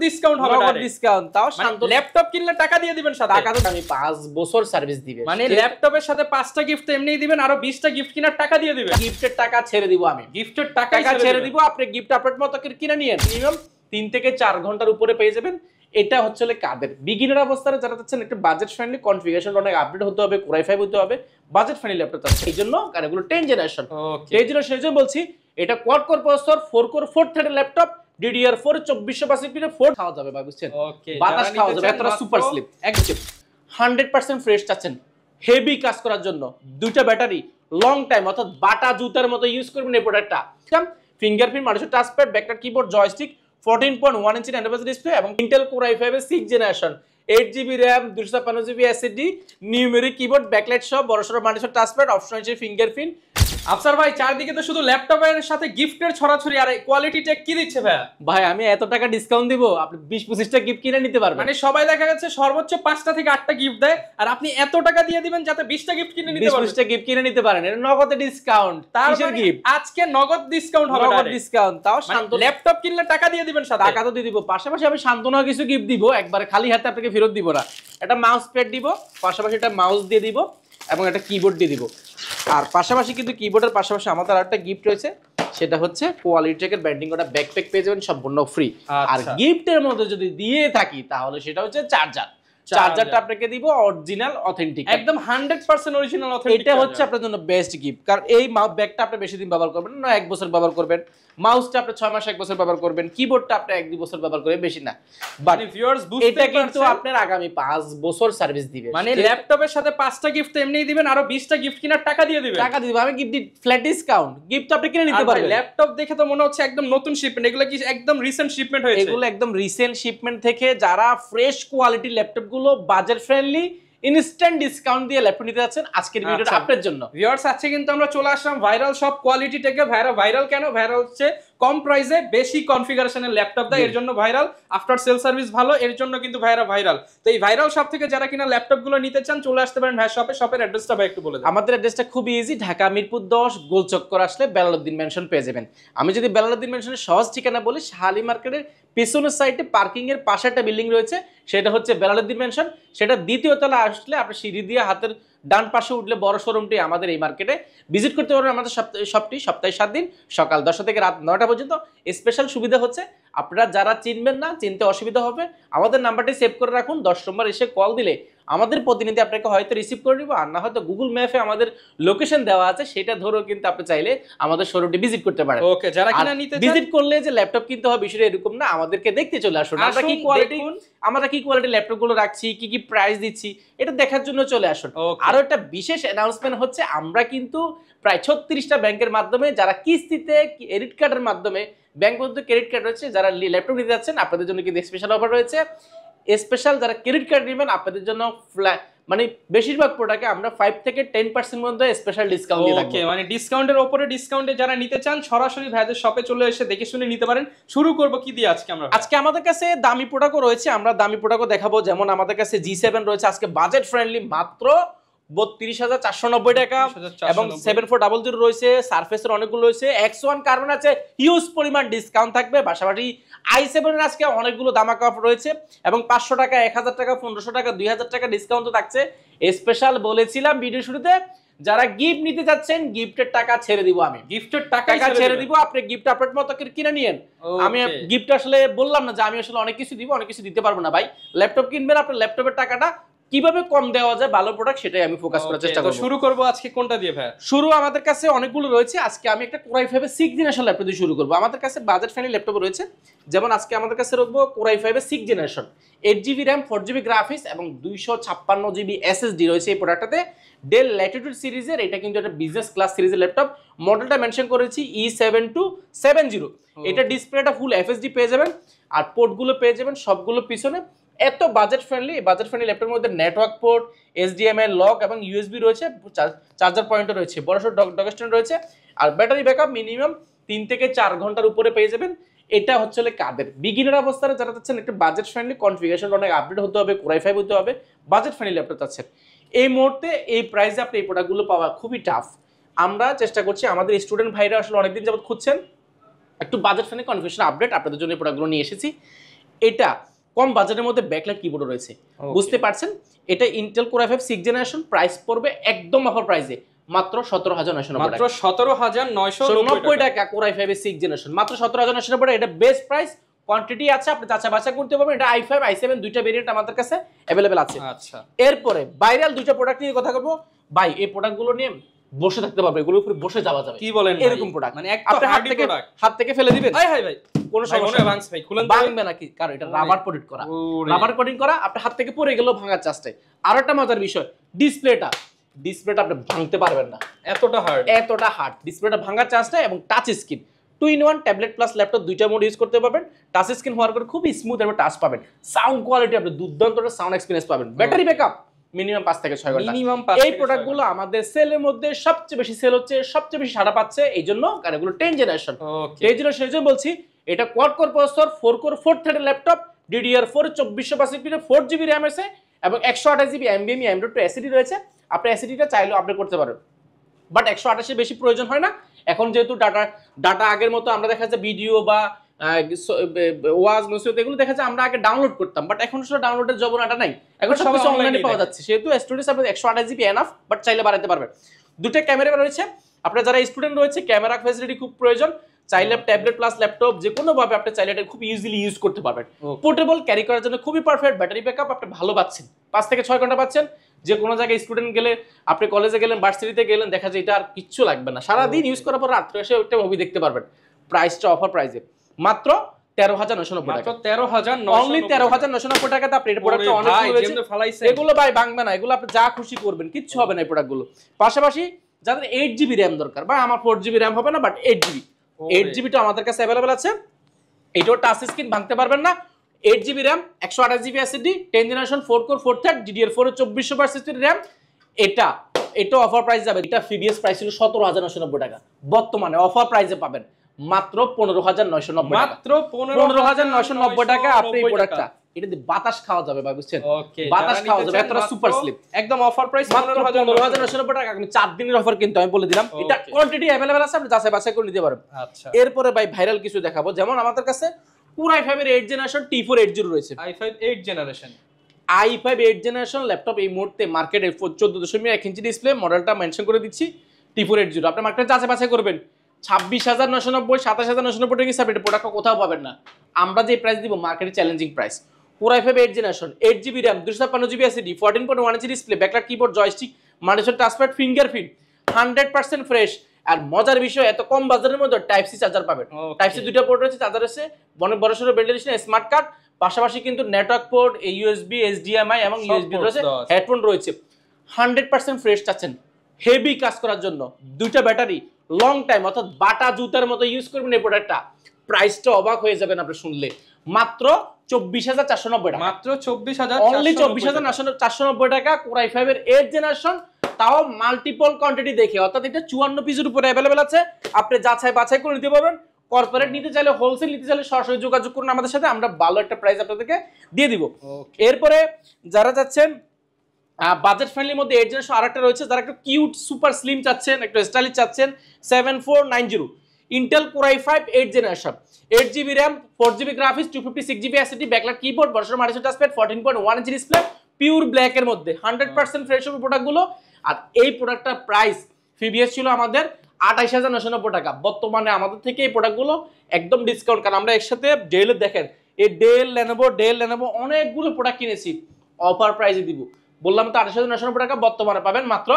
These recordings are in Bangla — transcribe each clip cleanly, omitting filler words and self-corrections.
ডিসকাউন্ট হবে, নগদ ডিসকাউন্ট, তাও শান্ত। ল্যাপটপ কিনলে টাকা দিয়ে দিবেন সাথে, টাকা তো আমি 5 বছর সার্ভিস দিবেন, মানে ল্যাপটপের সাথে 5টা গিফট এমনিই দিবেন, আরো 20টা গিফট কেনার টাকা দিয়ে দিবেন। গিফটের টাকা ছেড়ে দিব, আমি গিফটের টাকা ছেড়ে দিব, আপনি গিফট আপনার মতো করে কিনে নিয়েন। মিনিমাম 3 থেকে 4 ঘন্টার উপরে পেয়ে যাবেন। এটা হচ্ছে কাদের বিগিনার অবস্থায় যারা চাচ্ছেন একটু বাজেট ফ্রেন্ডলি, কনফিগারেশন অনেক আপডেট হতে হবে, কোর i5 হতে হবে, বাজেট ফ্রেন্ডলি ল্যাপটপ আছে। এই জন্য কারণ এগুলো 10 জেনারেশন। 10 জেনারেশন বলছি, এটা কোয়াড কোর প্রসেসর, 4 কোর 4 থ্রেডের ল্যাপটপ, DDR4 2480 পিনের 4 খাওয়া যাবে ভাই, বুঝছেন? বাতাস খাওয়া যাবে, এতটা সুপার স্লিপ একদম 100% ফ্রেশ চাচ্ছেন, হেভি কাজ করার জন্য, দুইটা ব্যাটারি, লং টাইম, অর্থাৎ বাটা জুতার মতো ইউজ করবেন এই প্রোডাক্টটা। ফিঙ্গারপ্রিন্ট, মানুষের touchpad, ব্যাকপ্যাড, keyboard, joystick, 14.1 inch Android display এবং ইন্টেল কোর i5 এর 6 generation, 8GB RAM, 256GB SSD, numeric keyboard, backlight সহ বড়সড় মানুষের টাচপ্যাড, অপশন আছে ফিঙ্গারপ্রিন্ট। আফসার ভাই, চারদিকে তো শুধু ল্যাপটপের সাথে গিফটের ছড়াছড়ি, আর কোয়ালিটি টেক কি দিচ্ছে ভাই? ভাই আমি এত টাকা ডিসকাউন্ট দিব, আপনি 20-25টা গিফট কিনে নিতে পারবেন। মানে সবাই দেখা যাচ্ছে সর্বোচ্চ 5টা থেকে 8টা গিফট দেয়, আর আপনি এত টাকা দিয়ে দিবেন যাতে 20টা গিফট কিনে নিতে পারেন। 20-25টা গিফট কিনে নিতে পারেন, এটা নগদে ডিসকাউন্ট। তার গিফট আজকে নগদ ডিসকাউন্ট হবে, নগদ ডিসকাউন্ট, তাও শান্ত। ল্যাপটপ কিনলে টাকা দিয়ে দিবেন সাথে, টাকা তো দিয়ে দিব, পাশাপাশি আমি শান্তনা কিছু গিফট দিব, একবারে খালি হাতে আপনাকে ফেরত দিব না। একটা মাউস প্যাড দিব, পাশাপাশি একটা মাউস দিয়ে দিব এবং একটা কিবোর্ড দিয়ে দিব। আর পাশাপাশি কিন্তু কিবোর্ডের পাশাপাশি আমাদের আরেকটা গিফট রয়েছে, সেটা হচ্ছে কোয়ালিটি টেকের ব্র্যান্ডিং করা ব্যাকপ্যাক পেয়ে যাবেন সম্পূর্ণ ফ্রি। আর গিফটের মধ্যে যদি দিয়ে থাকি তাহলে সেটা হচ্ছে চার্জার। চার্জারটা আপনাকে দিব অরিজিনাল অথেন্টিক, একদম 100% অরিজিনাল অথেন্টিক। এটা হচ্ছে আপনার জন্য বেস্ট গিফট, কারণ এই ব্যাগটা আপনি বেশি দিন ব্যবহার করবেন না, 1 বছর ব্যবহার করবেন, মাউসটা আপনি 6 মাস 1 বছর ব্যবহার করবেন, কিবোর্ডটা আপনি 1-2 বছর ব্যবহার করবেন, বেশি না। বাট ভিউয়ার্স বুঝতে এটা কিন্তু আপনার আগামী 5 বছর সার্ভিস দিবে, মানে ল্যাপটপের সাথে 5টা গিফট এমনিই দিবেন, আরো 20টা গিফট কেনার টাকা দিয়ে দিবেন। টাকা দিব, আমি গিফট ফ্ল্যাট ডিসকাউন্ট, গিফট আপনি কিনে নিতে পারবেন। ল্যাপটপ দেখে তো মনে হচ্ছে একদম নতুন শিপমেন্ট, এগুলো কি একদম রিসেন্ট শিপমেন্ট হয়েছে? এগুলো একদম রিসেন্ট শিপমেন্ট থেকে যারা ফ্রেশ কোয়ালিটি ল্যাপটপ গুলো বাজেট ফ্রেন্ডলি ইনস্ট্যান্ট ডিসকাউন্ট দিয়ে ল্যাপটপ নিতে যাচ্ছেন, আজকের ভিডিওটা আপনার জন্য। ভিউয়ার্স আজকে কিন্তু আমরা চলে আসলাম ভাইরাল সব কোয়ালিটি থেকে। ভাইরাল কেন? ভাইরাল হচ্ছে কম প্রাইসে বেশি কনফিগারেশনের ল্যাপটপ দেয়, এর জন্য ভাইরাল। আফটার সেল সার্ভিস ভালো, এর জন্য কিন্তু ভাইরাল। তো এই ভাইরাল শপ থেকে যারা কিনা ল্যাপটপ গুলো নিতে চান চলে আসতে পারেন ভাই শপে। শপের অ্যাড্রেসটা ভাই একটু বলে দেন। আমাদের অ্যাড্রেসটা খুব ইজি, ঢাকা মিরপুর 10 গোলচক্কর আসলে বেলালউদ্দিন মেনশন পেয়ে যাবেন। আমি যদি বেলালউদ্দিন মেনশনের সহজ ঠিকানা বলি, শাহালি মার্কেটের পেছনের সাইডে পার্কিং এর পাশে একটা বিল্ডিং রয়েছে, সেটা হচ্ছে বেলালউদ্দিন মেনশন। সেটা দ্বিতীয় তলা আসলে আপনি সিঁড়ি দিয়ে হাতের ডান পাশে উঠলে বড় শোরুমটি আমাদের এই মার্কেটে ভিজিট করতে পারবেন। আমাদের শপটি সপ্তাহে 7 দিন সকাল 10টা থেকে রাত 9টা পর্যন্ত। স্পেশাল সুবিধা হচ্ছে আপনারা যারা চিনবেন না, চিনতে অসুবিধা হবে, আমাদের নাম্বারটি সেভ করে রাখুন। 10 নম্বর এসে কল দিলে আমাদের প্রতিনিধি আপনাকে হয়তো রিসিভ করে নিব, আর না হয়তো গুগল ম্যাপে আমাদের লোকেশন দেওয়া আছে, সেটা ধরেও কিন্তু আপনি চাইলে আমাদের শোরুমটি ভিজিট করতে পারেন। ওকে, যারা কিনা নিতে চান ভিজিট করলে যে ল্যাপটপ কিনতে হবে বিষয়টা এরকম না, আমাদেরকে দেখতে চলে আসুন। আমরা কি কোয়ালিটি ল্যাপটপ গুলো রাখছি, কি প্রাইস দিচ্ছি, এটা দেখার জন্য চলে আসুন। আরো একটা বিশেষ অ্যানাউন্সমেন্ট হচ্ছে, আমরা কিন্তু প্রায় 36টা ব্যাংকের মাধ্যমে, যারা কিস্তিতে ক্রেডিট কার্ডের মাধ্যমে, ব্যাংক পর্যন্ত ক্রেডিট কার্ড রয়েছে, যারা ল্যাপটপ নিতে যাচ্ছেন আপনাদের জন্য কিন্তু স্পেশাল অফার রয়েছে। স্পেশাল যারা ক্রেডিট কার্ড নেবেন আপনাদের জন্য মানে বেশিরভাগ প্রোডাক্টে আমরা 5 থেকে 10% মধ্যে স্পেশাল ডিসকাউন্ট দিয়ে থাকি। ওকে, মানে ডিসকাউন্টের উপরে ডিসকাউন্টে যারা নিতে চান সরাসরি ভাইদের শপে চলে এসে দেখে শুনে নিতে পারেন। শুরু করব কি দিয়ে আজকে আমরা? আজকে আমাদের কাছে দামি প্রোডাক্টও রয়েছে, আমরা দামি প্রোডাক্টও দেখাবো। যেমন আমাদের কাছে G7 রয়েছে আজকে বাজেট ফ্রেন্ডলি মাত্র 32,490 টাকা, এবং 7400 রয়েছে, সারফেসের অনেকগুলো রয়েছে, X1 কার্বন আছে, হিউজ পরিমাণ ডিসকাউন্ট থাকবে। পাশাপাশি i7 এর আজকে অনেকগুলো দামাকা অফার রয়েছে, এবং 500 টাকা, 1000 টাকা, 1500 টাকা, 2000 টাকা ডিসকাউন্ট তো থাকছে। স্পেশাল বলেছিলাম ভিডিও শুরুতে, যারা গিফট নিতে যাচ্ছেন গিফটের টাকা ছেড়ে দিব, আমি গিফটের টাকা ছেড়ে দিব, আপনি গিফট আপনার মতো করে কিনে নিয়েন। আমি গিফট আসলে বললাম না যে আমি আসলে অনেক কিছু দিব, অনেক কিছু দিতে পারবো না ভাই। ল্যাপটপ কিনবেন, আপনার ল্যাপটপের টাকাটা কিভাবে কম দেওয়া যায়, ভালো প্রোডাক্ট, সেটাই আমি ফোকাস করার চেষ্টা করব। শুরু করব আজকে কোনটা দিয়ে ভাই? শুরু আমাদের কাছে অনেকগুলো রয়েছে। আজকে আমি একটা কোর i5 এর 6 জেনারেশন ল্যাপটপ দিয়ে শুরু করব। আমাদের কাছে বাজেট ফ্রেন্ডলি ল্যাপটপ রয়েছে, যেমন আজকে আমাদের কাছে রাখবো কোর i5 এর 6 generation, 8GB RAM, 4GB graphics এবং 256GB SSD রয়েছে এই প্রোডাক্টটাতে। ডেল ল্যাটিটিউড সিরিজের, এটা কিন্তু একটা বিজনেস ক্লাস সিরিজের ল্যাপটপ। মডেলটা মেনশন করেছি E7270। এটা ডিসপ্লেটা ফুল FHD পেয়ে যাবেন, আর পোর্টগুলো পেয়ে যাবেন সবগুলো পিছনে। এত বাজেট ফ্রেন্ডলি ল্যাপটপের মধ্যে নেটওয়ার্ক পোর্ট, HDMI লক এবং USB রয়েছে, চার্জার পয়েন্টও রয়েছে, বড়সড় ডক স্ট্যান্ড রয়েছে, আর ব্যাটারি ব্যাকআপ মিনিমাম 3 থেকে 4 ঘন্টার উপরে পেয়ে যাবেন। এটা হচ্ছে কাদের বিগিনার অবস্থায় যারা চাচ্ছেন একটু বাজেট ফ্রেন্ডলি, কনফিগারেশন অনেক আপডেট হতে হবে, কোর i5 হতে হবে, বাজেট ফ্রেন্ডলি ল্যাপটপ চাচ্ছেন, এই মুহূর্তে এই প্রাইসে আপনি এই প্রোডাক্টগুলো পাওয়া খুবই টাফ। আমরা চেষ্টা করছি, আমাদের স্টুডেন্ট ভাইরা আসলে অনেকদিন যাবত খুঁজছেন একটু বাজেট ফ্রেন্ডলি কনফিগারেশন আপডেট, আপনাদের জন্য এই প্রোডাক্টগুলো নিয়ে এসেছি। এটা কম বাজেটের মধ্যে ব্যাকলাইট কিবোর্ড রয়েছে, বুঝতে পারছেন। এটা Intel core i5 6th generation, price পড়বে একদম অফার প্রাইসে মাত্র 17,990 মাত্র 17,990 টাকা। কোর i5 এর 6th জেনারেশন মাত্র 17,990 টাকা। এটা বেস্ট প্রাইস, কোয়ান্টিটি আছে, আপনি যাচাই বাছাই করতে পারবেন। এটা i5 i7 দুইটা ভেরিয়েন্ট আমাদের কাছে अवेलेबल আছে। আচ্ছা, এরপরে ভাইরাল দুইটা প্রোডাক্ট নিয়ে কথা বলবো ভাই। এই প্রোডাক্টগুলো নিয়ে বসে থাকতে পারবে, এগুলোর উপরে বসে যাওয়া যাবে। কি বলেন এরকম প্রোডাক্ট মানে একটা হাত থেকে ফেলে দিবেন, হাই হাই ভাই কোনো সমস্যা ভাঙছে ভাই, খুলেন তো ভাঙবে নাকি, কারণ এটা রাবার কোটেড করা, রাবার কোটিং করা, আপনার হাত থেকে পড়ে গেলেও ভাঙার চান্স নেই। আর একটা মজার বিষয়, ডিসপ্লেটা আপনি ভাঙতে পারবেন না, এতটা হার্ড ডিসপ্লেটা ভাঙার চান্স নেই। এবং touch screen 2-in-1 tablet plus laptop দুইটা মোড ইউজ করতে পারবেন। টাচ স্ক্রিন হওয়ার পরে খুবই স্মুথ এবং টাচ পাবেন। সাউন্ড কোয়ালিটি আপনি দুর্দান্ত সাউন্ড এক্সপেরিয়েন্স পাবেন। ব্যাটারি ব্যাকআপ মিনিমাম 5 থেকে 6 ঘন্টা। এই প্রোডাক্টগুলো আমাদের সেলের মধ্যে সবচেয়ে বেশি সেল হচ্ছে, সবচেয়ে বেশি সাড়া পাচ্ছে, এইজন্য কারণ এগুলো 10 জেনারেশন। এই জন্য বলছি এটা কোয়াড কোর প্রসেসর, 4 কোর 4 থ্রেডের ল্যাপটপ, DDR4 2465 4GB RAM আছে এবং 128GB NVMe M.2 SSD রয়েছে। আপনি SSDটা চাইলেও আপডেট করতে পারেন, বাট 128 বেশি প্রয়োজন হয় না এখন, যেহেতু ডাটা আগের মতো আমরা দেখা যাচ্ছে ভিডিও বা ওয়াজ নসিহত এগুলো দেখা যায় আমরা আগে ডাউনলোড করতাম, বাট এখন সেটা ডাউনলোডের জবনাটা নাই, এখন সব কিছু অনলাইনে পাওয়া যাচ্ছে। সেহেতু স্টুডেন্টস আপনাদের 128GB এনাফ, বাট চাইলে বাড়াতে পারবেন। দুটো ক্যামেরা রয়েছে, আপনারা যারা স্টুডেন্ট রয়েছে ক্যামেরা ফ্যাসিলিটি খুব প্রয়োজন। চাইলে ট্যাবলেট প্লাস ল্যাপটপ যে কোনো ভাবে আপনি চাইলে এটা খুব ইজিলি ইউজ করতে পারবেন। পোর্টেবল ক্যারি করার জন্য খুবই পারফেক্ট। ব্যাটারি ব্যাকআপ আপনি ভালো পাচ্ছেন, 5 থেকে 6 ঘন্টা পাচ্ছেন। যে কোনো জায়গায় স্টুডেন্ট গেলে, আপনি কলেজে গেলেন, ভার্সিটিতে গেলেন, দেখা যায় এটা আর কিচ্ছু লাগবে না, সারাদিন ইউজ করার পর রাত্রে এসে একটা মুভি দেখতে পারবেন। প্রাইসটা অফার প্রাইসে মাত্র 13,990 টাকা, 13,990 টাকাতে আপনি এই প্রোডাক্টটা অনেক রয়েছে। এগুলো ভাই ভাঙবে না, এগুলো আপনি যা খুশি করবেন, কিচ্ছু হবে না এই প্রোডাক্টগুলো। পাশাপাশি যাদের 8GB RAM দরকার, বা আমার 4GB RAM হবে না, বাট 8GB টা আমাদের কাছে अवेलेबल আছে। এটাও টাচ স্ক্রিন, ভাঙতে পারবেন না। 8GB RAM 128GB SSD 10 generation 4 core 4 thread DDR4 এর 2465 RAM। এটা অফার প্রাইস যাবে। এটা প্রিভিয়াস প্রাইস ছিল 17,990 টাকা, বর্তমানে অফার প্রাইসে পাবেন মাত্র 15,990 টাকা। মাত্র 15,990 টাকা আপনি এই প্রোডাক্টটা, এটা দিয়ে বাতাস খাওয়া যাবে ভাই, বুঝছেন? বাতাস খাওয়া যাবে, এতটা সুপার স্লিপ, একদম অফার প্রাইস 15,990 টাকা। আমি 4 দিনের অফার কিন্তু আমি বলে দিলাম। এটা কোয়ান্টিটি अवेलेबल আছে, আপনি যাচাই বাছাই করে নিতে পারেন। আচ্ছা, এরপরে ভাই ভাইরাল কিছু দেখাবো, যেমন আমাদের কাছে কোর i5 এর 8 জেনারেশন T480 রয়েছে। i5 8 generation i5 8 generation laptop এই মুহূর্তে মার্কেটে 14.1 ইঞ্চি ডিসপ্লে, মডেলটা মেনশন করে দিচ্ছি T480। আপনি মার্কেটে যাচাই বাছাই করবেন, 26,990 27,990 টাকা হিসাবে এটা প্রোডাক্ট কোথাও পাবেন না। আমরা যে প্রাইস দিব মার্কেটে challenging price. Core i5 8 generation 8GB RAM 256GB SSD 14.1 inch display, backlight keyboard, joystick, multiple touchpad, fingerprint, 100% fresh. আর মজার বিষয়, এত কম বাজারের মধ্যে টাইপ সি চার্জার পাবেন। টাইপ সি দুটো পোর্ট রয়েছে, চার্জার আছে, বড়সড় ভেন্টিলেশন, স্মার্ট কার্ড, পাশাপাশি কিন্তু নেটওয়ার্ক পোর্ট, USB, HDMI এবং USB রয়েছে, হেডফোন রয়েছে। 100% ফ্রেশ চাচ্ছেন হেভি কাজ করার জন্য, দুইটা ব্যাটারি, লং টাইম, অর্থাৎ বাটা জুতার মতো ইউজ করবেন এই প্রোডাক্টটা। প্রাইসটা অবাক হয়ে যাবেন আপনি শুনলে, মাত্র 24,490 টাকা, মাত্র 24,000, অনলি 24,490 টাকা। কোর i5 এর 8 জেনারেশন, তাও মাল্টিপল কোয়ান্টিটি দেখে, অর্থাৎ এটা 54 পিসের উপরে अवेलेबल আছে। আপনি যাচাই বাছাই করে নিতে পারবেন। কর্পোরেট নিতে চাইলে, হোলসেল নিতে চাইলে সরাসরি যোগাযোগ করুন আমাদের সাথে, আমরা ভালো একটা প্রাইস আপনাদেরকে দিয়ে দিব। এরপরে যারা যাচ্ছেন বাজেট ফ্রেন্ডলির মধ্যে 8 জেনারেশন আরেকটা রয়েছে, যারা একটু কিউট সুপার স্লিম চাচ্ছেন, একটু স্টাইলিশ চাচ্ছেন, 7490 Intel core i5 8 generation 8GB RAM 4GB graphics 256GB SSD, backlight keyboard, বড়সড় multiple touchpad, 14.1 inch display, pure black এর মধ্যে 100% ফ্রেশ হবে প্রোডাক্টগুলো। আর এই প্রোডাক্টটার প্রাইস প্রিভিয়াস ছিল আমাদের 28,990 টাকা, বর্তমানে আমাদের থেকে এই প্রোডাক্টগুলো একদম ডিসকাউন্ট, কারণ আমরা একসাথে ডেল দেখেন, এই ডেল লেনোভো অনেকগুলো প্রোডাক্ট কিনেছি, অফার প্রাইসে দিব। বললাম তো 28,990 টাকা, বর্তমানে পাবেন মাত্র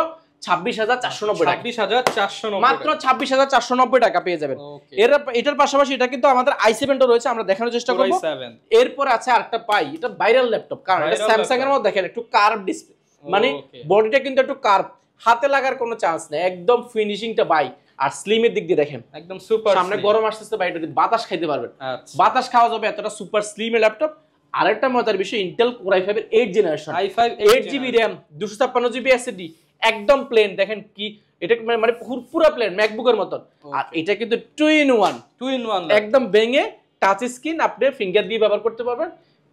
26,490 টাকা, 26,490 মাত্র 26,490 টাকা পেয়ে যাবেন। এটার পাশাপাশি এটা কিন্তু আমাদের i7 টা রয়েছে, আমরা দেখানোর চেষ্টা করব। এরপর আছে আরেকটা পাই, এটা ভাইরাল ল্যাপটপ, কারণ এটা স্যামসাং এর মধ্যে দেখেন একটু কার্ভ ডিসপ্লে, মানে বডিটা কিন্তু একটু কার্ভ, হাতে লাগার কোনো চান্স নেই, একদম ফিনিশিংটা বাই। আর স্লিমের দিক দিয়ে দেখেন একদম সুপার, সামনে গরম আসতেছে ভাই, এটা বাতাস খাইতে পারবেন, বাতাস খাওয়া যাবে, এতটা সুপার স্লিম ল্যাপটপ। আরেকটা মজার বিষয়, ইন্টেল কোর i5 এর 8 generation, i5 8GB RAM 256GB SSD, একদম প্লেন, দেখেন কি এটা মানে পুরো প্লেন ম্যাকবুকের মতন। আর এটা কিন্তু 2 in 1 একদম ভেঙে টাচ স্ক্রিন, আপনি ফিঙ্গার দিয়ে ব্যবহার করতে পারবেন।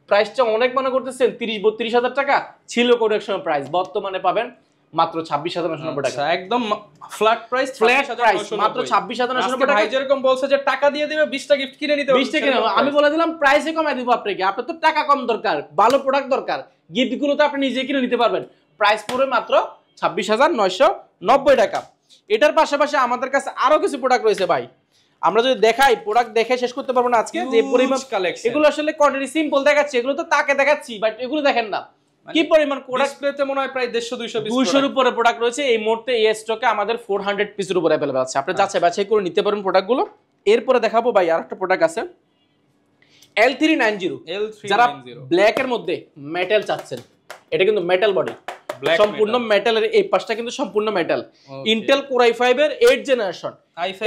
প্রাইসটা অনেক মনে করতেছেন 30-32 হাজার টাকা ছিল কোন এক সময় প্রাইস, বর্তমানে পাবেন মাত্র 26,990 টাকা। একদম ফ্ল্যাট প্রাইস, মাত্র 26,990 টাকা। ভাই যেরকম বলছে যে টাকা দিয়ে দিবে 20টা গিফট কিনে নিতে হবে, 20টা কিনে আমি বলে দিলাম প্রাইসে কমাই দিব আপনাকে। আপনার তো টাকা কম দরকার, ভালো প্রোডাক্ট দরকার, গিফটগুলো তো আপনি নিজে কিনে নিতে পারবেন। প্রাইস পড়বে মাত্র 26,990 টাকা। এটার পাশাপাশি আমাদের কাছে আরো কিছু প্রোডাক্ট রয়েছে ভাই, আমরা যদি দেখাই প্রোডাক্ট দেখে শেষ করতে পারবো না আজকে, যে পরিমাণ কালেকশন। এগুলো আসলে কোয়ান্টিটি সিম্পল দেখাচ্ছি, এগুলো তো তাকে দেখাচ্ছি, বাট এগুলো দেখেন না কি পরিমাণ প্রোডাক্ট। ডিসপ্লেতে মনে হয় প্রায় 150-200 200 এর উপরে প্রোডাক্ট রয়েছে এই মুহূর্তে। এই স্টকে আমাদের 400 পিসের উপরে अवेलेबल আছে, আপনি যাচাই বাছাই করে নিতে পারেন প্রোডাক্টগুলো। এরপরে দেখাবো ভাই আরেকটা প্রোডাক্ট আছে L390। যারা ব্ল্যাক এর মধ্যে মেটাল চাচ্ছেন, এটা কিন্তু মেটাল বডি, সম্পূর্ণ মেটালের, এই পাশটা কিন্তু সম্পূর্ণ মেটাল। ইন্টেল কোর i5 এর 8 generation,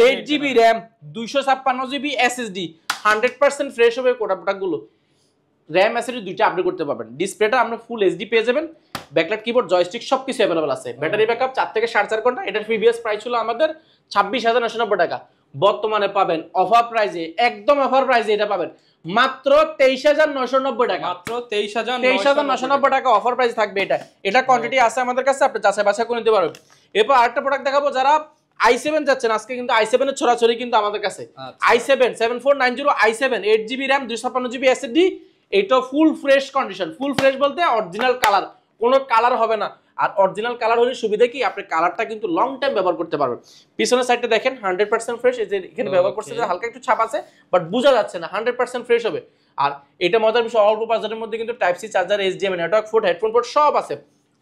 8GB RAM, 256GB SSD, 100% fresh হবে প্রোডাক্টগুলো। RAM SSD দুইটা আপডেট করতে পারবেন। ডিসপ্লেটা আমরা ফুল HD পেয়ে যাবেন, ব্যাকলাইট কিবোর্ড জয়স্টিক সবকিছু अवेलेबल আছে। ব্যাটারি ব্যাকআপ 4 থেকে 4.5 ঘন্টা। এটার প্রিভিয়াস প্রাইস ছিল আমাদের 26,990 টাকা, বর্তমানে পাবেন অফার প্রাইসে, একদম অফার প্রাইসে এটা পাবেন মাত্র 23,990 টাকা। মাত্র 23,990 টাকা অফার প্রাইস থাকবে। এটা কোয়ান্টিটি আছে আমাদের কাছে, আপনি যাচাই বাছাই করে নিতে পারবেন। এরপর আরেকটা প্রোডাক্ট দেখাবো, যারা i7 যাচ্ছেন, আজকে কিন্তু i7 এর ছড়াছড়ি কিন্তু আমাদের কাছে। i7 7490 i7 8GB RAM 256GB SSD, এটা ফুল ফ্রেশ কন্ডিশন। ফুল ফ্রেশ বলতে অরিজিনাল কালার, কোনো কালার হবে না। আর অরিজিনাল কালার হলে সুবিধা কি, আপনি কালারটা কিন্তু লং টাইম ব্যবহার করতে পারবেন। পিছনের সাইডটা দেখেন 100% ফ্রেশ, এই যে এখানে ব্যবহার করতে যে হালকা একটু ছাপ আছে বাট বোঝা যাচ্ছে না, 100% ফ্রেশ হবে। আর এটা মজার বিষয়, অল্প বাজারের মধ্যে কিন্তু type C charger, HDMI network port, headphone port সব আছে,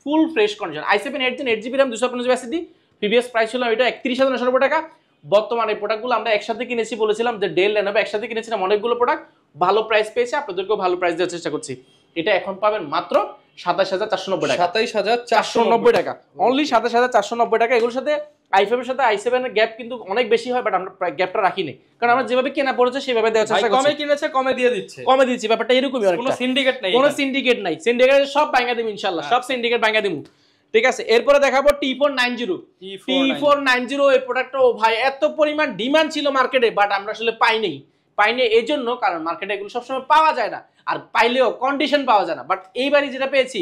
full fresh condition. i7 8GB RAM 256GB SSD, previous price ছিল এটা 31,990 টাকা। বর্তমানে প্রোডাক্টগুলো আমরা একসাথে কিনেছি, বলেছিলাম যে ডেল লেনোভো একসাথে কিনেছিলাম অনেকগুলো প্রোডাক্ট, ভালো প্রাইস পেয়েছে, আপনাদেরকেও ভালো প্রাইস দেওয়ার চেষ্টা করছি। এটা এখন পাবেন মাত্র 27,490 টাকা, 27,490 টাকা, অনলি 27,490 টাকা। এগুলোর সাথে i5 এর সাথে i7 এর গ্যাপ কিন্তু অনেক বেশি হয়, বাট আমরা গ্যাপটা রাখিনি, কারণ আমরা যেভাবে কেনা পড়েছে সেভাবে দেওয়ার চেষ্টা করছি। কমে কিনেছে কমে দিয়ে দিচ্ছে, কমে দিচ্ছি, ব্যাপারটা এরকমই। কোনো সিন্ডিকেট নাই, কোনো সিন্ডিকেট নাই, সিন্ডিকেট সব ভাঙা দেব ইনশাআল্লাহ, সব সিন্ডিকেট ভাঙা দেব। ঠিক আছে, এরপরে দেখাবো T490। T490 এই প্রোডাক্টটা ও ভাই এত পরিমাণ ডিমান্ড ছিল মার্কেটে, বাট আমরা আসলে পাইনি এই জন্য, কারণ মার্কেটে এগুলো সবসময় পাওয়া যায় না, আর পাইলেও কন্ডিশন পাওয়া যায় না। বাট এইবারই যেটা পেয়েছি,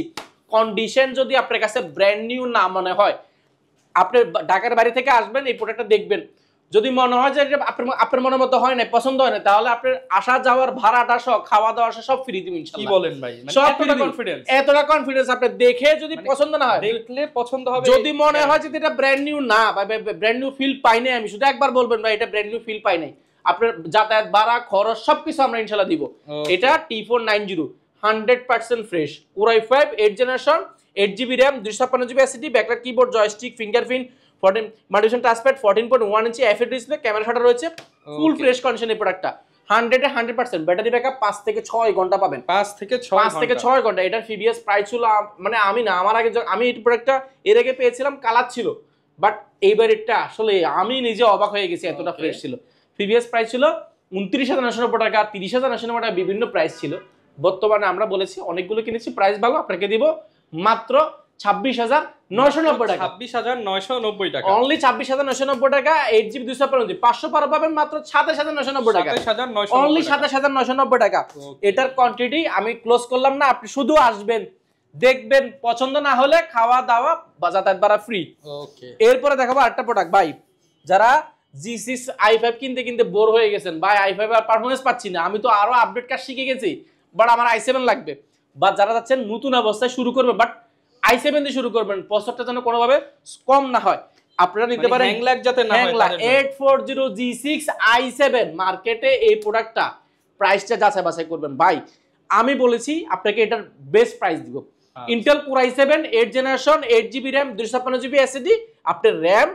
কন্ডিশন যদি আপনার কাছে ব্র্যান্ড নিউ না মনে হয়, আপনি ঢাকার বাড়ি থেকে আসবেন, এই প্রোডাক্টটা দেখবেন, যদি মনে হয় যে আপনার মনের মতো হয় না, পছন্দ হয় না, তাহলে আপনার আসা যাওয়ার ভাড়াটা সহ, খাওয়া দাওয়া সব ফ্রি দিবেন ইনশাআল্লাহ। কি বলেন ভাই, সব কনফিডেন্স, এতটা কনফিডেন্স। আপনি দেখে যদি পছন্দ না হয়, দেখলে পছন্দ হবে, যদি মনে হয় যে এটা ব্র্যান্ড নিউ না বা ব্র্যান্ড নিউ ফিল পাই নাই, আমি শুধু একবার বলবেন ভাই এটা ব্র্যান্ড নিউ ফিল পাই নাই, আপনার যাতায়াত ভাড়া খরচ সবকিছু আমরা ইনশাআল্লাহ দিব। এটা T490 100% fresh, core i5 8 generation, 8GB RAM 256GB SSD, backlight keyboard joystick fingerprint, 14 multivision touch pad, 14.1 inch এফএ ডিসপ্লে, ক্যামেরা শাটার রয়েছে, ফুল ফ্রেশ কন্ডিশন এই প্রোডাক্টটা। 100% ব্যাটারি ব্যাকআপ 5 থেকে 6 ঘন্টা পাবেন, 5 থেকে 6 ঘন্টা। এটার প্রিভিয়াস প্রাইস ছিল, মানে আমি না, আমার আগে আমি এই প্রোডাক্টটা এর আগে পেয়েছিলাম, কালার ছিল, বাট এইবার এটা আসলে আমি নিজে অবাক হয়ে গেছি, এতটা ফ্রেশ ছিল। প্রিভিয়াস প্রাইস ছিল 29,990 টাকা, 30,990 টাকা, বিভিন্ন প্রাইস ছিল। বর্তমানে আমরা বলেছি অনেকগুলো কিনেছি, প্রাইস ভালো, আপনাকে দিব মাত্র 26,990 টাকা, 26,990 টাকা, অনলি 26,990 টাকা। 8GB 256GB 500 পার পাবেন মাত্র 27,990 টাকা, অনলি 27,990 টাকা। এটার কোয়ান্টিটি আমি ক্লোজ করলাম না, আপনি শুধু আসবেন, দেখবেন, পছন্দ না হলে খাওয়া দাওয়া বা যাতায়াত ভাড়া ফ্রি। এরপরে দেখাবো আরেকটা প্রোডাক্ট ভাই, যারা G6 i5 কিনতে বোর হয়ে গেছেন, ভাই i5 আর পারফরম্যান্স পাচ্ছি না, আমি তো আরো আপডেট কাজ শিখে গেছি, বাট আমার i7 লাগবে, বা যারা যাচ্ছেন নতুন অবস্থায় শুরু করবে, বাট i7 দিয়ে শুরু করবেন, প্রসেসরটা যেন কোনোভাবে কম না হয়, আপনারা নিতে পারেন হ্যাং ল্যাগ যাতে না হয়। 840 G6 i7 মার্কেটে এই প্রোডাক্টটা প্রাইসটা যাচাই বাছাই করবেন ভাই, আমি বলেছি আপনাকে এটার বেস্ট প্রাইস দিব। Intel core i7 8 generation, 8GB RAM 256GB SSD, আপনার RAM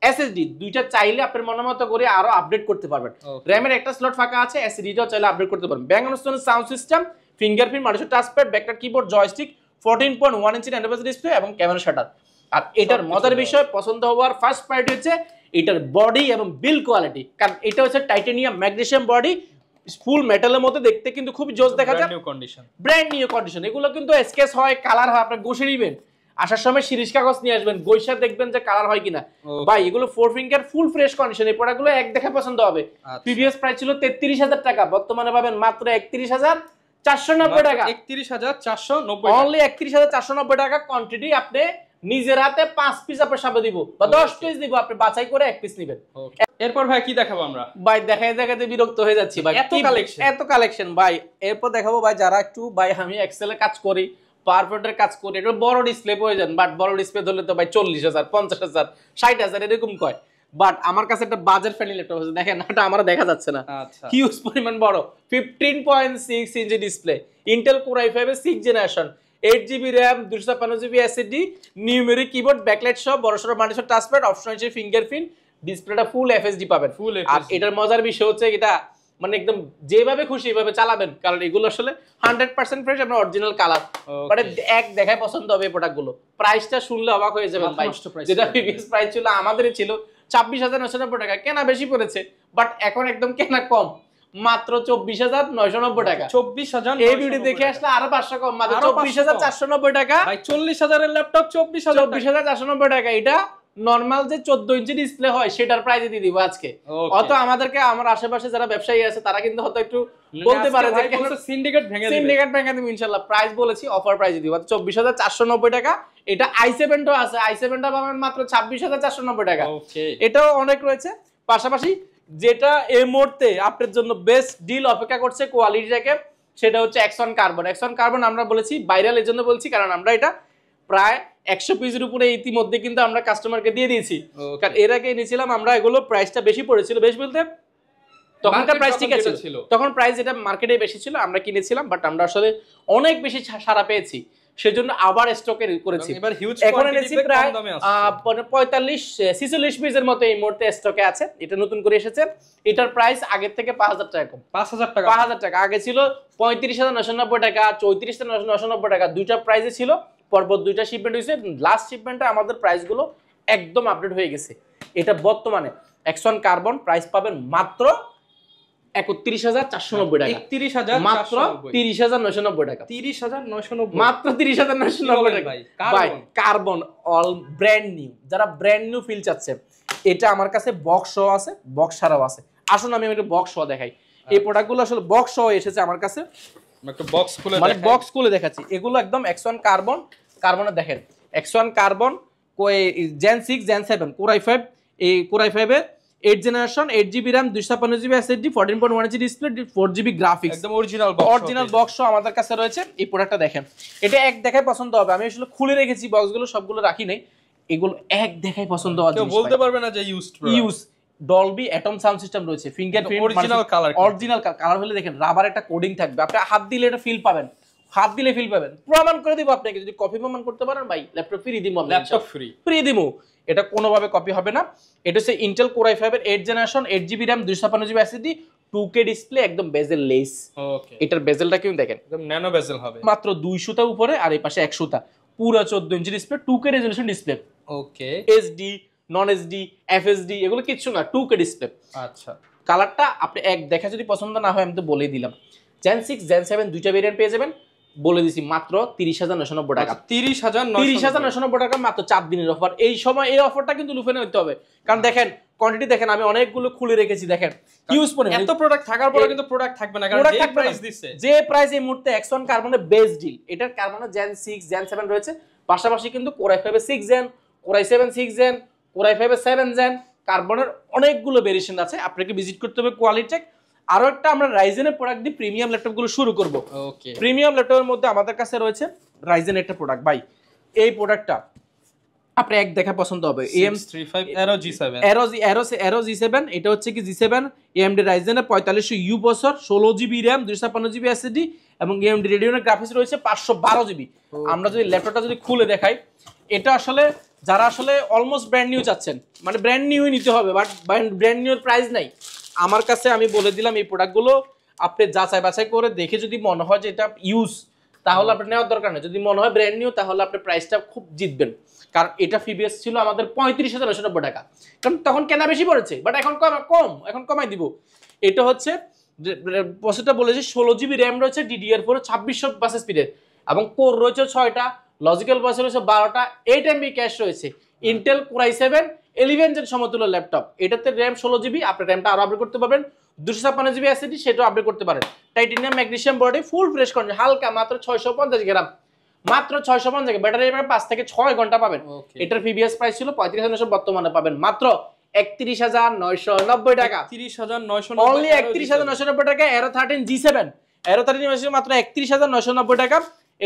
SSD দুইটা চাইলে আপনার মনের মতো করে আরো আপডেট করতে পারবেন। র‍্যামের একটা স্লট ফাঁকা আছে, SSDটাও চাইলে আপডেট করতে পারবেন। ব্যাং অন স্টোন sound system, fingerprint, multivision touch pad, backlight keyboard joystick, 14.1 inch Android display এবং ক্যামেরা শাটার। আর এটার মজার বিষয়, পছন্দ হওয়ার ফার্স্ট প্রায়োরিটি হচ্ছে এটার বডি এবং বিল্ড কোয়ালিটি, কারণ এটা হচ্ছে টাইটানিয়াম ম্যাগনেসিয়াম বডি, ফুল মেটালের মতো দেখতে কিন্তু খুব জোস দেখা যায়, ব্র্যান্ড নিউ কন্ডিশন। এগুলো কিন্তু স্কেচ হয়, কালার হয়, আপনি ঘষে নেবেন, আসার সময় শিরিষ কাগজ নিয়ে আসবেন, গৈসা দেখবেন যে কালার হয় কিনা। ভাই এগুলো 4 ফিঙ্গার ফুল ফ্রেশ কন্ডিশন, এই প্রোডাক্টগুলো এক দেখে পছন্দ হবে। প্রিভিয়াস প্রাইস ছিল 33,000 টাকা, বর্তমানে পাবেন মাত্র 31,490 টাকা, 31,490, অনলি 31,490 টাকা। কোয়ান্টিটি আপনি নিজের হাতে 5 পিস আপনার সামনে দিব বা 10 পিস দিব, আপনি বাছাই করে 1 পিস নেবেন। এরপর ভাই কি দেখাবো আমরা? ভাই দেখাই দেখাতে বিরক্ত হয়ে যাচ্ছি ভাই, এত কালেকশন ভাই। এরপর দেখাবো ভাই যারা একটু ভাই আমি এক্সেলে কাজ করি, পাওয়ারপয়েন্টের কাজ করি, এটা বড় ডিসপ্লে প্রয়োজন, বাট বড় ডিসপ্লে ধরলে তো ভাই 40,000 50,000 60,000 এরকম কয়। বাট আমার কাছে একটা বাজেট ফ্রেন্ডলি ল্যাপটপ আছে, দেখেন এটা আমার দেখা যাচ্ছে না, আচ্ছা হিউজ পরিমাণ বড় 15.6 inch display, Intel core i5 এর 6 generation, 8GB RAM, 256GB SSD, numeric keyboard, backlight সহ বড়সড় মাল্টিসর টাচপ্যাড, অপশন আছে ফিঙ্গারপ্রিন্ট, ডিসপ্লেটা ফুল FSD পাবেন। আর এটার মজার বিষয় হচ্ছে এটা মানে একদম যেভাবে খুশি এভাবে চালাবেন, কারণ এগুলো আসলে 100% ফ্রেশ, আপনার অরিজিনাল কালার, মানে এক দেখায় পছন্দ হবে এই প্রোডাক্টগুলো। প্রাইসটা শুনলে অবাক হয়ে যাবেন ভাই, যেটা প্রিভিয়াস প্রাইস ছিল আমাদেরই ছিল 26,990 টাকা, কেনা বেশি পড়েছে, বাট এখন একদম কেনা কম, মাত্র 24,990 টাকা। 24,000 এই ভিডিও দেখে আসলে আরো 500 কম, মাত্র 24,490 টাকা ভাই। 40,000 এর ল্যাপটপ 24,490 টাকা। এটা নরমাল যে 14 ইঞ্চি ডিসপ্লে হয় সেটার প্রাইসে দিয়ে দিব আজকে। অত আমাদেরকে আমার আশেপাশে যারা ব্যবসায়ী আছে তারা কিন্তু হয়তো একটু বলতে পারে যে কেন সিন্ডিকেট ভেঙে দিব, ইনশাআল্লাহ প্রাইস বলেছি, অফার প্রাইসে দিব 24,490 টাকা। এটা i7 টা আছে, i7 টা পাবেন মাত্র 26,490 টাকা। এটাও অনেক রয়েছে। পাশাপাশি যেটা এই মুহূর্তে আপনার জন্য বেস্ট ডিল অপেক্ষা করছে কোয়ালিটিটাকে, সেটা হচ্ছে এক্সন কার্বন। এক্সন কার্বন আমরা বলেছি ভাইরাল এর জন্য বলছি, কারণ আমরা এটা প্রায় 100 পিসের উপরে ইতিমধ্যে কিন্তু আমরা কাস্টমারকে দিয়ে দিয়েছি, কারণ এর আগে নিয়েছিলাম আমরা, এগুলো প্রাইসটা বেশি পড়েছিল, বেশ বলতে তখনকার প্রাইস ঠিক আছে, তখন প্রাইস এটা মার্কেটে বেশি ছিল, আমরা কিনেছিলাম, বাট আমরা আসলে অনেক বেশি সাড়া পেয়েছি, সেজন্য আবার স্টকে করেছি। এখন এনেছি প্রায় 45-46 পিসের মতো এই মুহূর্তে স্টকে আছে, এটা নতুন করে এসেছে। এটার প্রাইস আগের থেকে 5,000 টাকা কম, 5,000 টাকা। আগে ছিল 35,990 টাকা, 34,990 টাকা, দুইটা প্রাইসে ছিল, পরপর দুইটা শিপমেন্ট হয়েছে। লাস্ট শিপমেন্টে আমাদের প্রাইসগুলো একদম আপডেট হয়ে গেছে। এটা বর্তমানে এক্সন কার্বন প্রাইস পাবেন মাত্র 31,490 টাকা, মাত্র 30,990 টাকা, 30,990, মাত্র 30,990 টাকা ভাই। কার্বন অল ব্র্যান্ড নিউ, যারা ব্র্যান্ড নিউ ফিল চাচ্ছে, এটা আমার কাছে বক্স সহ আছে, বক্স ছাড়াও আছে। আসুন আমি একটা বক্স সহ দেখাই। এই প্রোডাক্টগুলো আসলে বক্স সহ এসেছে আমার কাছে, একটা বক্স খুলে মানে বক্স খুলে দেখাচ্ছি। এগুলো একদম এক্সন কার্বন, কার্বনে দেখেন X one carbon gen 6 gen 7 core i5, এই কোর i5 এর 8 generation, 8GB RAM, 256GB SSD, 14.1 inch display, 4GB graphics, একদম অরিজিনাল বক্স আমাদের কাছে রয়েছে। এই প্রোডাক্টটা দেখেন, এটা এক দেখায় পছন্দ হবে। আমি আসলে খুলে রেখেছি বক্সগুলো, সবগুলো রাখি নাই, এগুলো এক দেখায় পছন্দ হবে, কেউ বলতে পারবে না যে use. Dolby atom sound system রয়েছে, ফিঙ্গারপ্রিন্ট অরিজিনাল কালার হলে দেখেন রাবার একটা কোডিং থাকবে, আপনি হাত দিলে এটা ফিল পাবেন, হাত দিলে ফিল পাবেন। প্রমাণ করে দিব আপনাকে, যদি কপি প্রমাণ করতে পারেন ভাই ল্যাপটপ ফ্রি দিব, ল্যাপটপ ফ্রি দিব। এটা কোনোভাবে কপি হবে না। এটা হচ্ছে ইন্টেল কোর i5 এর 8 generation, 8GB RAM, 256GB SSD, 2K display, একদম বেজেল লেস। ওকে, এটার বেজেলটা কেউ দেখেন একদম ন্যানো বেজেল হবে, মাত্র 200 টা উপরে, আর এই পাশে 100 টা, পুরো 14 inch display, 2K resolution display. ওকে, SD নন SD FSD এগুলো কিচ্ছু না, 2K ডিসপ্লে। আচ্ছা, কালারটা আপনি এক দেখা যদি পছন্দ না হয়, আমি তো বলেই দিলাম, জেন 6 জেন 7 দুইটা ভেরিয়েন্ট পেয়ে যাবেন, বলে দিছি মাত্র 30,990 টাকা। 30,990 টাকা, মাত্র 4 দিনের অফার। এই সময় এই অফারটা কিন্তু লুফে নিতে হবে, কারণ দেখেন কোয়ান্টিটি দেখেন, আমি অনেকগুলো খুলে রেখেছি, দেখেন হিউজ পরিমাণ। এত প্রোডাক্ট থাকার পরে কিন্তু প্রোডাক্ট থাকবে না, কারণ যে প্রাইস দিচ্ছে, যে প্রাইস এই মুহূর্তে এক্সন কার্বনের বেস্ট ডিল। এটার কার্বনের জেন 6 জেন 7 রয়েছে, পাশাপাশি কিন্তু কোর i5 এর 6 gen, core i7 6 gen, core i5 এর 7 জেন, কার্বনের অনেকগুলো ভেরিয়েশন আছে। আপনাকে ভিজিট করতে হবে কোয়ালিটেক। আরো একটা আমরা রাইজেনের প্রোডাক্ট দিয়ে প্রিমিয়াম ল্যাপটপগুলো শুরু করব। ওকে, প্রিমিয়াম ল্যাপটপের মধ্যে আমাদের কাছে রয়েছে রাইজেনের একটা প্রোডাক্ট ভাই। এই প্রোডাক্টটা আপনি এক দেখা পছন্দ হবে, AM35 Aero G7, Aero G7। এটা হচ্ছে কি G7 AMD রাইজেনের 4500U processor, 16GB RAM, 256GB SSD এবং AMD রেডিয়নের গ্রাফিক্স রয়েছে 512GB। আমরা যদি ল্যাপটপটা যদি খুলে দেখাই, এটা আসলে যারা আসলে অলমোস্ট ব্র্যান্ড নিউ চাচ্ছেন, মানে ব্র্যান্ড নিউই নিতে হবে, বাট ব্র্যান্ড নিউর প্রাইস নাই আমার কাছে। আমি বলে দিলাম এই প্রোডাক্টগুলো আপনি যাচাই বাছাই করে দেখে যদি মনে হয় যে এটা ইউজ, তাহলে আপনার নেওয়ার দরকার নেই। যদি মনে হয় ব্র্যান্ড নিউ, তাহলে আপনি প্রাইসটা খুব জিতবেন, কারণ এটা প্রিভিয়াস ছিল আমাদের 35,990 টাকা, কারণ তখন কেনা বেশি পড়েছে, বাট এখন এখন কমাই দিব। এটা হচ্ছে প্রসেসরটা বলেছি 16GB RAM রয়েছে, DDR4 2600 বাস স্পিডের, এবং কোর রয়েছে 6টা, লজিক্যাল বাস রয়েছে 12টা, 8MB ক্যাশ রয়েছে। ইন্টেল কোর i7 11 জেন সমতুল্য ল্যাপটপ, এটাতে RAM 16GB, আপনি র্যামটা আরো আপডেট করতে পারবেন, 256GB SSD সেটাও আপডেট করতে পারেন। টাইটানিয়াম ম্যাগনেসিয়াম বডি, ফুল ফ্রেশ কন্ডিশন, হালকা, মাত্র 650 গ্রাম, মাত্র 650 টাকা। ব্যাটারি 5 থেকে 6 ঘন্টা পাবেন। Okay. এটার প্রিভিয়াস প্রাইস ছিল 35,900, বর্তমানে পাবেন মাত্র 31,990 টাকা। 31,990 অনলি 31,990 টাকা। Aero 13 G7, Aero 13 মাত্র 31,990 টাকা।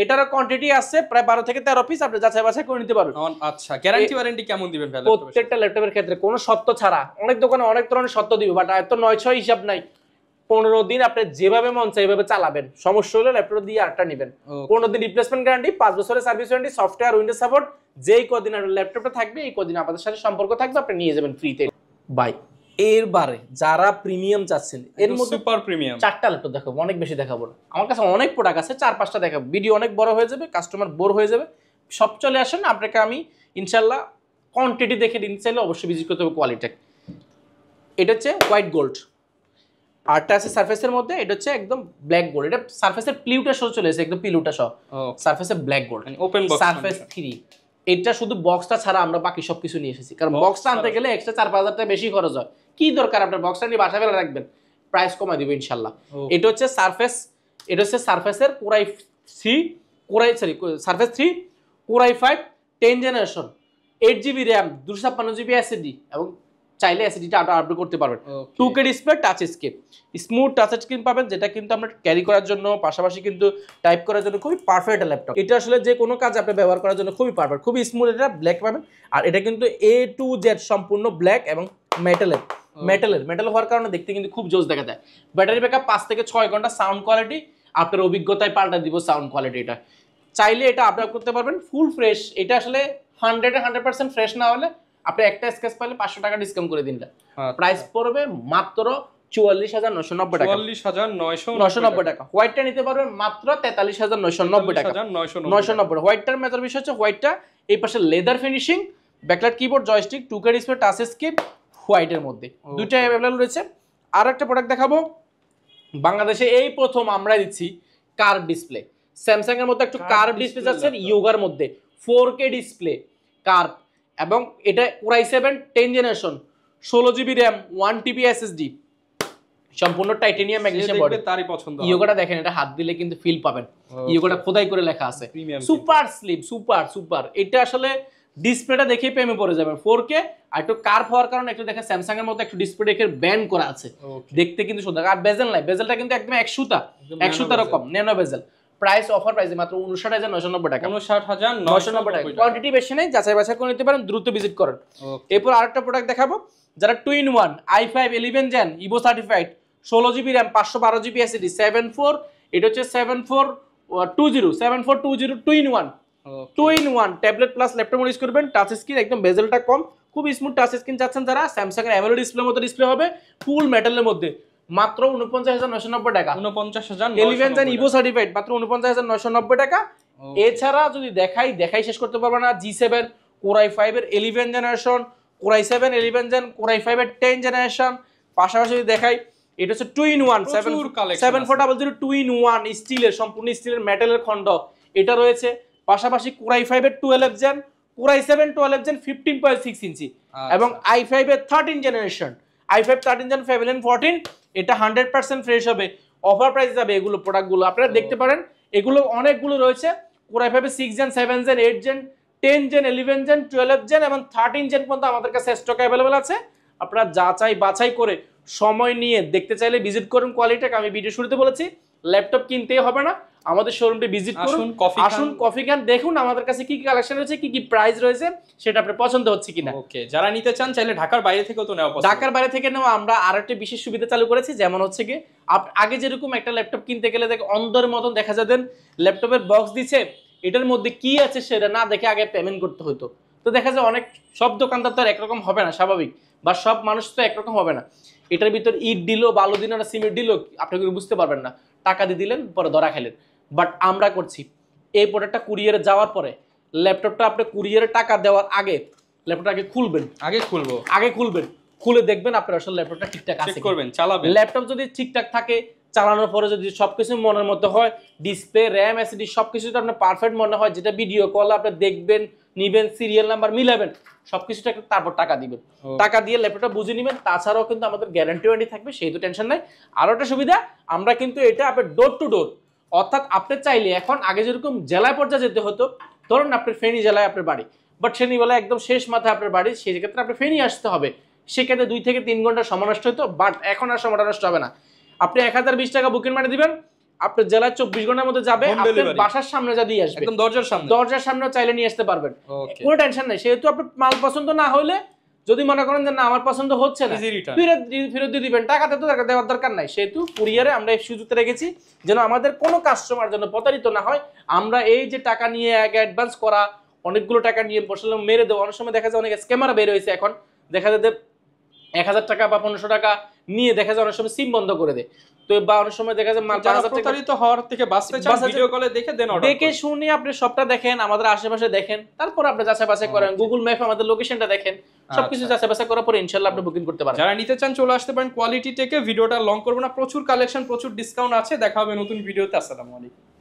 এটারও কোয়ান্টিটি আছে প্রায় 12 থেকে 13 পিস, আপনি যাচাই বাছাই করে নিতে পারবেন। আচ্ছা, গ্যারান্টি ওয়ারেন্টি কেমন দিবেন ভাই? প্রত্যেকটা ল্যাপটপের ক্ষেত্রে কোনো সত্য ছাড়া, অনেক দোকানে অনেক ধরনের সত্য দিবে, বাট এত 9-6 হিসাব নাই। 15 দিন আপনি যেভাবে মন চাই এইভাবে চালাবেন, সমস্যা হলে ল্যাপটপ দিয়ে আরেকটা নেবেন। 15 দিন রিপ্লেসমেন্ট গ্যারান্টি, 5 বছরের service warranty, software Windows support. যেই কদিন আর ল্যাপটপটা থাকবে এই কদিন আমাদের সাথে সম্পর্ক থাকবে, আপনি নিয়ে যাবেন ফ্রিতে। বাই এরবারে যারা প্রিমিয়াম চাচ্ছেন, এর মধ্যে সুপার প্রিমিয়াম 4টা ল্যাপটপ দেখাবো, অনেক বেশি দেখাবো না। আমার কাছে অনেক প্রোডাক্ট আছে, 4-5টা দেখাবো, ভিডিও অনেক বড় হয়ে যাবে, কাস্টমার বোর হয়ে যাবে। সব চলে আসেন, আপনাকে আমি ইনশাল্লাহ কোয়ান্টিটি দেখে দিন, চাইলে অবশ্যই ভিজিট করতে হবে কোয়ালিটি। এটা হচ্ছে হোয়াইট গোল্ড, আরটা আছে সারফেসের মধ্যে, এটা হচ্ছে একদম ব্ল্যাক গোল্ড। এটা সারফেসের প্লিউটা সহ চলে এসেছে, একদম প্লিউটা সহ সারফেসের black gold open box surface 3। এটা শুধু বক্সটা ছাড়া আমরা বাকি সবকিছু নিয়ে এসেছি, কারণ বক্সটা আনতে গেলে এক্সট্রা 4-5 হাজার টাকা বেশি খরচ হয়। কি দরকার আপনার বক্সটা নিয়ে বাসা ফেলে রাখবেন, প্রাইস কমাই দিব ইনশাল্লাহ। এটা হচ্ছে সারফেস, এটা হচ্ছে সারফেসের surface 3 Core i5 10 generation, 8GB RAM, 256GB SSD, এবং চাইলে SSDটা আপডেট করতে পারবেন। 2K display, touch screen, smooth touch screen পাবেন, যেটা কিন্তু আমরা ক্যারি করার জন্য, পাশাপাশি কিন্তু টাইপ করার জন্য খুবই পারফেক্ট ল্যাপটপ। এটা আসলে যে কোনো কাজ আপনি ব্যবহার করার জন্য খুবই পারফেক্ট, খুবই স্মুথ। এটা ব্ল্যাক পাবেন, আর এটা কিন্তু A to Z সম্পূর্ণ ব্ল্যাক এবং মেটাল হওয়ার কারণে দেখতে কিন্তু খুব জোস দেখা যায়। ব্যাটারি ব্যাকআপ 5 থেকে 6 ঘন্টা। সাউন্ড কোয়ালিটি আপনার অভিজ্ঞতায় পাল্টা দিব সাউন্ড কোয়ালিটি। এটা চাইলে এটা আপডেট করতে পারবেন ফুল ফ্রেশ। এটা আসলে 100% ফ্রেশ না হলে আপনি একটা স্কেচ পাইলে 500 টাকা ডিসকাউন্ট করে দিন। প্রাইস পড়বে মাত্র 44,990 টাকা। 44,990 টাকা। হোয়াইটটা নিতে পারবেন মাত্র 43,990 টাকা। 990। হোয়াইটটার মেজর বিষয় হচ্ছে হোয়াইটটা এই পাশে leather finishing, backlight keyboard, joystick, 2K display, touch screen, হোয়াইটের মধ্যে দুইটা अवेलेबल রয়েছে। আর একটা প্রোডাক্ট দেখাবো, বাংলাদেশে এই প্রথম আমরা দিচ্ছি কার্ভ ডিসপ্লে। স্যামসাং এর মধ্যে একটু কার্ভ ডিসপ্লে যাচ্ছে ইয়োগার মধ্যে, 4K ডিসপ্লে কার্ভ, এবং এটা Core i7 10 generation, 16GB RAM, 1TB SSD, সম্পূর্ণ টাইটানিয়াম ম্যাগনেসিয়াম বডি। তারই পছন্দ। ইয়োগাটা দেখেন, এটা হাত দিলে কিন্তু ফিল পাবেন, ইয়োগাটা খোদাই করে লেখা আছে, সুপার স্লিপ, সুপার। এটা আসলে ডিসপ্লেটা দেখে প্রেমে পড়ে যাবেন। 4K আর একটু কার্ভ হওয়ার কারণে একটু দেখেন স্যামসাং এর মধ্যে একটু ডিসপ্লে দেখে ব্যান্ড করা আছে, দেখতে কিন্তু সুন্দর। আর বেজেল নাই, বেজেলটা কিন্তু একদম এক সুতা রকম ন্যানো বেজেল। প্রাইস অফার প্রাইসে মাত্র 59,990 টাকা। 59,990 টাকা। কোয়ান্টিটি বেশি নাই, যাচাই বাছাই করে নিতে পারেন, দ্রুত ভিজিট করেন। এরপর আরেকটা প্রোডাক্ট দেখাবো, যারা 2-in-1 i5 11 gen evo certified, 16GB RAM, 512GB SSD, 74, এটা হচ্ছে 7420 2-in-1 tablet plus laptop use করবেন। টাচ স্ক্রিন, একদম বেজেলটা কম, খুব স্মুথ টাচ স্ক্রিন চাচ্ছেন যারা, স্যামসাং এর অ্যামোলেড ডিসপ্লের মতো ডিসপ্লে হবে, ফুল মেটালের মধ্যে, মাত্র 49,990 টাকা। 49,990 11 ইভো সার্টিফাইড, মাত্র 49,990 টাকা। এছাড়া যদি দেখাই শেষ করতে পারবো না। G7 Core i5 এর 11 generation, Core i7 11 gen, Core i5 এর 10 জেনারেশন, পাশাপাশি যদি দেখাই, এটা হচ্ছে 2-in-1 7400 2-in-1 স্টিলের, সম্পূর্ণ স্টিলের মেটালের খন্ড এটা রয়েছে। পাশাপাশি Core i5 এর 12 জেন, Core i7 12 জেন 15.6 ইঞ্চি, এবং i5 এর 13 জেনারেশন, i5 13 জেন Pavilion 14, এটা 100% ফ্রেশ হবে। অফার প্রাইস যাবে এগুলো প্রোডাক্টগুলো, আপনারা দেখতে পারেন, এগুলো অনেকগুলো রয়েছে। Core i5 এর 6 gen 7 gen 8 gen 10 gen 11 gen 12 gen এবং 13 জেন পর্যন্ত আমাদের কাছে স্টক অ্যাভেলেবল আছে। আপনারা যাচাই বাছাই করে সময় নিয়ে দেখতে চাইলে ভিজিট করুন কোয়ালিটিকে। আমি ভিডিও শুরুতে বলেছি ল্যাপটপ কিনতেই হবে না, আমাদের শোরুমটি ভিজিট করুন, আসুন কফি খান, দেখুন আমাদের কাছে কি কি কালেকশন রয়েছে, কি কি প্রাইস রয়েছে, সেটা আপনার পছন্দ হচ্ছে কিনা। ওকে, যারা নিতে চান চাইলে ঢাকার বাইরে থেকেও তো নেওয়া পছন্দ। ঢাকার বাইরে থেকে নেওয়া আমরা আরেকটা বিশেষ সুবিধা চালু করেছি, যেমন হচ্ছে কি আগে যেরকম একটা ল্যাপটপ কিনতে গেলে দেখে অন্ধের মতন দেখা যেতেন, ল্যাপটপের বক্স দিচ্ছে, এটার মধ্যে কি আছে সেটা না দেখে আগে পেমেন্ট করতে হতো। তো দেখা যায় অনেক সব দোকানদার তো আর একরকম হবে না, স্বাভাবিক, বা সব মানুষ তো একরকম হবে না। এটার ভিতর ইট দিল, বালু দিল না সিমেন্ট দিল, আপনি বুঝতে পারবেন না, টাকা দিয়ে দিলেন, পরে ধরা খেলেন। বাট আমরা করছি, এই প্রোডাক্টটা কুরিয়ারে যাওয়ার পরে ল্যাপটপটা আপনি কুরিয়ারে টাকা দেওয়ার আগে ল্যাপটপটা আগে খুলবেন, খুলে দেখবেন আপনার আসলে ল্যাপটপটা ঠিকঠাক আছে, চেক করবেন, চালাবেন। ল্যাপটপ যদি ঠিকঠাক থাকে, চালানোর পরে যদি সবকিছু মনের মতো হয়, ডিসপ্লে, র্যাম, এসএসডি সবকিছু যদি আপনার পারফেক্ট মনে হয়, যেটা ভিডিও কল আপনি দেখবেন, নিবেন, সিরিয়াল নাম্বার মিলাবেন, সবকিছুটা তারপর টাকা দিবেন, টাকা দিয়ে ল্যাপটপটা বুঝে নেবেন। তাছাড়াও কিন্তু আমাদের গ্যারান্টি ওয়ারেন্টি থাকবে, সেই তো টেনশন নাই। আরো একটা সুবিধা, আমরা কিন্তু এটা আপনার ডোর টু ডোর অর্থাৎ আপনি চাইলে এখন আগে যেরকম জেলায় পর্যায়ে যেতে হতো, ধরুন আপনার ফেনী জেলায় আপনার বাড়ি, বাট ফেনী বেলায় একদম শেষ মাথায় আপনার বাড়ি, সেই ক্ষেত্রে আপনি ফেনী আসতে হবে, সেক্ষেত্রে 2 থেকে 3 ঘন্টা সময় নষ্ট হতো। বাট এখন আর সময়টা নষ্ট হবে না, আপনি 1020 টাকা বুকিং মানি দিবেন, আপনার জেলায় 24 ঘন্টার মধ্যে যাবে, Home আপনার delivery। বাসার সামনে যা দিয়ে আসবে, একদম দরজার সামনে। দরজার সামনে চাইলে নিয়ে আসতে পারবেন, ওকে, কোনো টেনশন নাই। সেহেতু আপনার মাল পছন্দ না হলে, যদি মনে করেন যে না আমার পছন্দ হচ্ছে না, ইজি রিটার্ন। ফেরত দিয়ে দিবেন, টাকাতে তো দেওয়ার দরকার নাই। সেহেতু কুরিয়ারে আমরা এই সুযোগটা রেখেছি যেন আমাদের কোনো কাস্টমার যেন প্রতারিত না হয়। আমরা এই যে টাকা নিয়ে আগে অ্যাডভান্স করা, অনেকগুলো টাকা নিয়ে বসলে মেরে দেবো, অনেক সময় দেখা যায় অনেক স্ক্যামার বের হয়েছে, এখন দেখা যায় 1000 টাকা বা 1500 টাকা নিয়ে দেখা যায় অনেক সময় সিম বন্ধ করে দেয়। তো বা অনেক সময় দেখা যায় মাল যারা 5000 টাকা প্রতারিত হওয়ার থেকে বাঁচতে চান, ভিডিও কলে দেখে দেন অর্ডার দেখে শুনে আপনি সবটা দেখেন, আমাদের আশেপাশে দেখেন, তারপর আপনি যাচাই বাছাই করেন, গুগল ম্যাপে আমাদের লোকেশনটা দেখেন, সবকিছু যাচাই বাছাই করার পরে ইনশাআল্লাহ আপনি বুকিং করতে পারেন। যারা নিতে চান চলে আসতে পারেন কোয়ালিটি থেকে। ভিডিওটা লং করবো না, প্রচুর কালেকশন, প্রচুর ডিসকাউন্ট আছে। দেখা হবে নতুন ভিডিওতে। আসসালামু আলাইকুম।